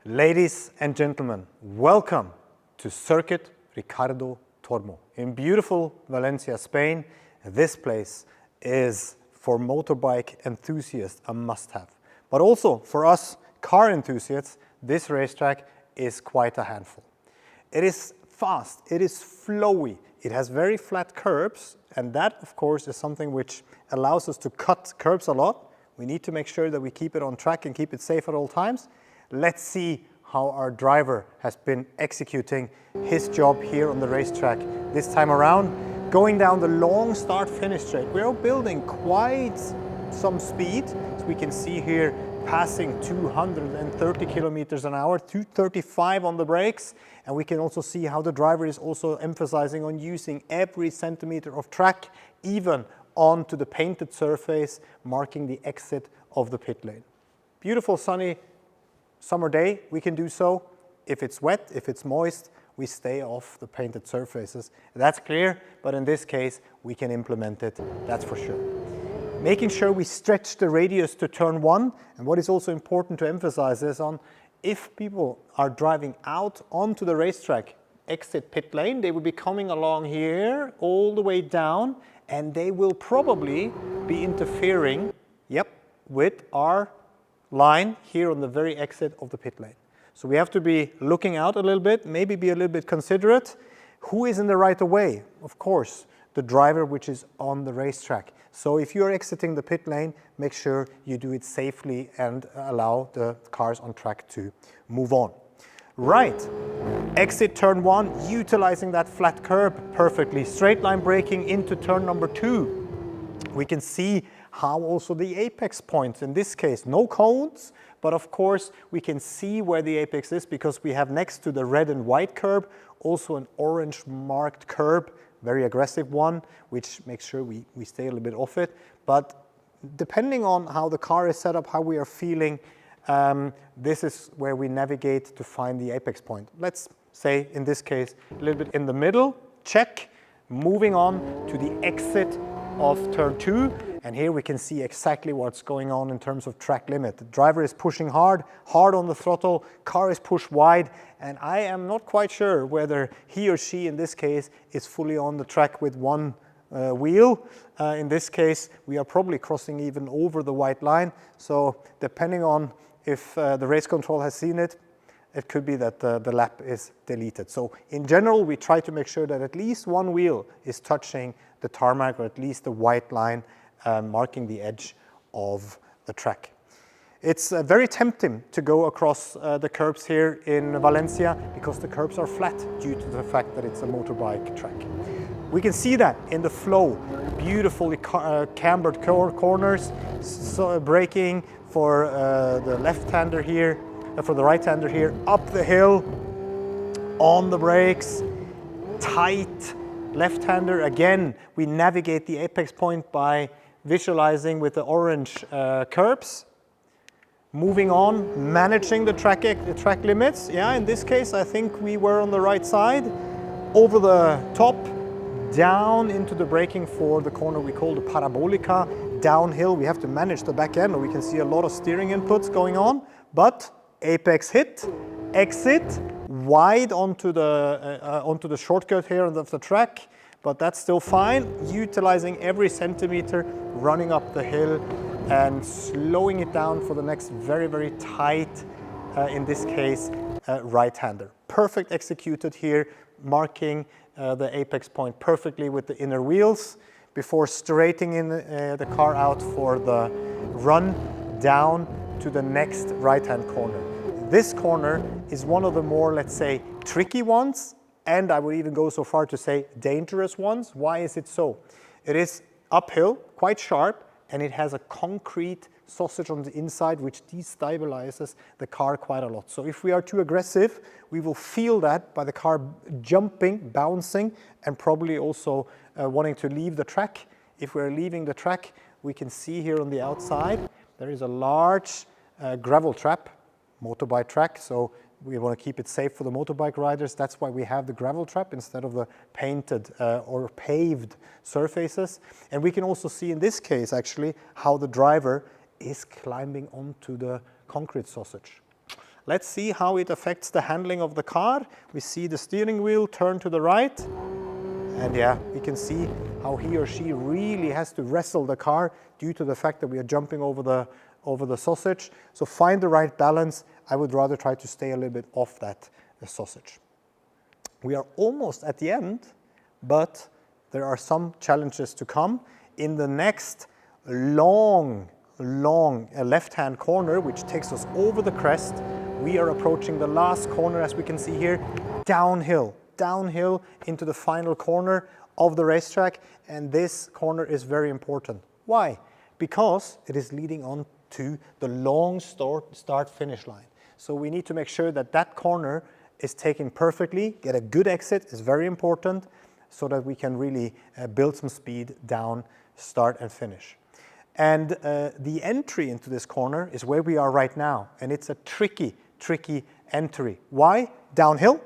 Ladies and gentlemen, welcome to Circuit Ricardo Tormo in beautiful Valencia, Spain. This place is for motorbike enthusiasts a must-have, but also for us car enthusiasts, this racetrack is quite a handful. It is fast, it is flowy, it has very flat curbs, and that of course is something which allows us to cut curbs a lot. We need to make sure that we keep it on track and keep it safe at all times. Let's see how our driver has been executing his job here on the racetrack this time around. Going down the long start-finish straight, we're building quite some speed. As we can see here, passing 230 kilometers an hour, 235 on the brakes. And we can also see how the driver is also emphasizing on using every centimeter of track, even onto the painted surface, marking the exit of the pit lane. Beautiful sunny summer day, we can do so. If it's wet, if it's moist, we stay off the painted surfaces. That's clear, but in this case, we can implement it, that's for sure. Making sure we stretch the radius to turn one, and what is also important to emphasize is on if people are driving out onto the racetrack, exit pit lane, they will be coming along here all the way down, and they will probably be interfering, with our line here on the very exit of the pit lane. So we have to be looking out a little bit, maybe be a little bit considerate. Who is in the right of way? Of course, the driver which is on the racetrack. So if you're exiting the pit lane, make sure you do it safely and allow the cars on track to move on. Right, exit turn one, utilizing that flat curb perfectly. Straight line braking into turn number two. We can see how also the apex points, in this case, no cones, but of course we can see where the apex is because we have next to the red and white curb also an orange marked curb, very aggressive one, which makes sure we stay a little bit off it. But depending on how the car is set up, how we are feeling, this is where we navigate to find the apex point. Let's say in this case a little bit in the middle, check, moving on to the exit of turn two. And here we can see exactly what's going on in terms of track limit. The driver is pushing hard on the throttle, car is pushed wide, and I am not quite sure whether he or she in this case is fully on the track with one wheel. In this case, we are probably crossing even over the white line. So depending on if the race control has seen it, it could be that the lap is deleted. So in general, we try to make sure that at least one wheel is touching the tarmac or at least the white line, marking the edge of the track. It's very tempting to go across the curbs here in Valencia because the curbs are flat due to the fact that it's a motorbike track. We can see that in the flow, beautifully cambered corners, so braking for the left-hander here, for the right-hander here, up the hill, on the brakes, tight left-hander. Again, we navigate the apex point by visualizing with the orange curbs. Moving on, managing the track limits. Yeah, in this case, I think we were on the right side. Over the top, down into the braking for the corner we call the Parabolica. Downhill, we have to manage the back end, or we can see a lot of steering inputs going on. But apex hit, exit, wide onto the shortcut here of the track, but that's still fine. Utilizing every centimeter, running up the hill and slowing it down for the next very, very tight, in this case, right-hander. Perfect executed here, marking the apex point perfectly with the inner wheels before straightening the car out for the run down to the next right-hand corner. This corner is one of the more, let's say, tricky ones, and I would even go so far to say dangerous ones. Why is it so? It is uphill, quite sharp, and it has a concrete sausage on the inside which destabilizes the car quite a lot. So if we are too aggressive, we will feel that by the car jumping, bouncing, and probably also wanting to leave the track. If we're leaving the track, we can see here on the outside, there is a large gravel trap, motorbike track, so we want to keep it safe for the motorbike riders. That's why we have the gravel trap instead of the painted or paved surfaces. And we can also see in this case actually how the driver is climbing onto the concrete sausage. Let's see how it affects the handling of the car. We see the steering wheel turn to the right. And yeah, we can see how he or she really has to wrestle the car due to the fact that we are jumping over the sausage. So find the right balance. I would rather try to stay a little bit off that sausage. We are almost at the end, but there are some challenges to come. In the next long left-hand corner, which takes us over the crest, we are approaching the last corner, as we can see here, downhill into the final corner of the racetrack. And this corner is very important. Why? Because it is leading on to the long start-finish line. So we need to make sure that that corner is taken perfectly, get a good exit is very important, so that we can really build some speed down, start and finish. And the entry into this corner is where we are right now, and it's a tricky entry. Why? Downhill,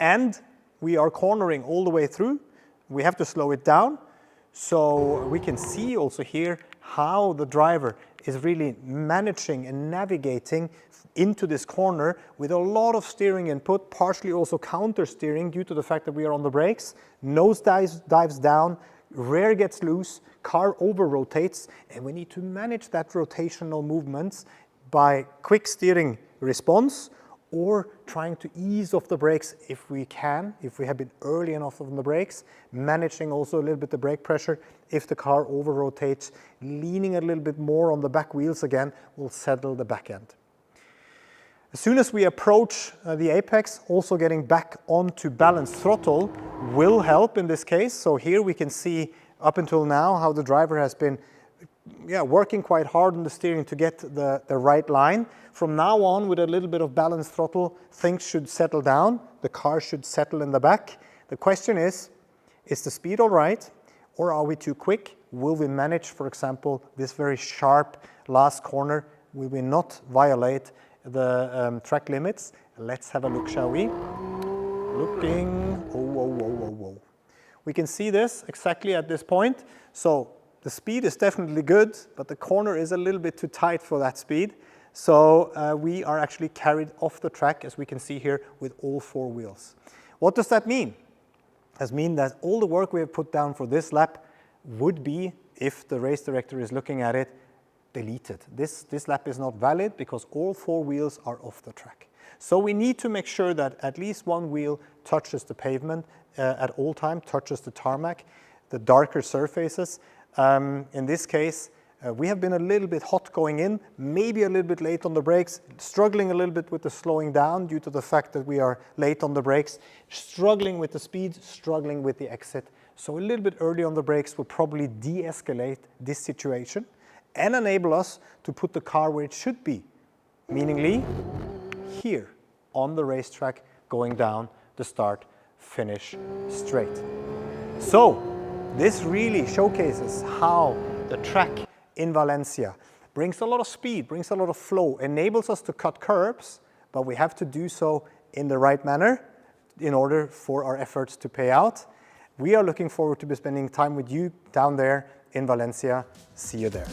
and we are cornering all the way through. We have to slow it down, so we can see also here how the driver is really managing and navigating into this corner with a lot of steering input, partially also counter steering due to the fact that we are on the brakes. Nose dives down, rear gets loose, car over rotates, and we need to manage that rotational movements by quick steering response or trying to ease off the brakes if we can, if we have been early enough on the brakes, managing also a little bit the brake pressure. If the car over rotates, leaning a little bit more on the back wheels again will settle the back end. As soon as we approach the apex, also getting back onto balanced throttle will help in this case. So here we can see up until now how the driver has been working quite hard on the steering to get the right line. From now on, with a little bit of balanced throttle, things should settle down. The car should settle in the back. The question is the speed all right, or are we too quick? Will we manage, for example, this very sharp last corner? Will we not violate the track limits? Let's have a look, shall we? Looking, whoa. We can see this exactly at this point. So the speed is definitely good, but the corner is a little bit too tight for that speed. So we are actually carried off the track, as we can see here, with all four wheels. What does that mean? That means that all the work we have put down for this lap would be, if the race director is looking at it, deleted. This lap is not valid because all four wheels are off the track. So we need to make sure that at least one wheel touches the pavement at all time, touches the tarmac, the darker surfaces. In this case, we have been a little bit hot going in, maybe a little bit late on the brakes, struggling a little bit with the slowing down due to the fact that we are late on the brakes, struggling with the speed, struggling with the exit. So a little bit early on the brakes will probably de-escalate this situation and enable us to put the car where it should be, meaningly here on the racetrack, going down the start, finish straight. So this really showcases how the track in Valencia brings a lot of speed, brings a lot of flow, enables us to cut curbs, but we have to do so in the right manner in order for our efforts to pay out. We are looking forward to be spending time with you down there in Valencia. See you there.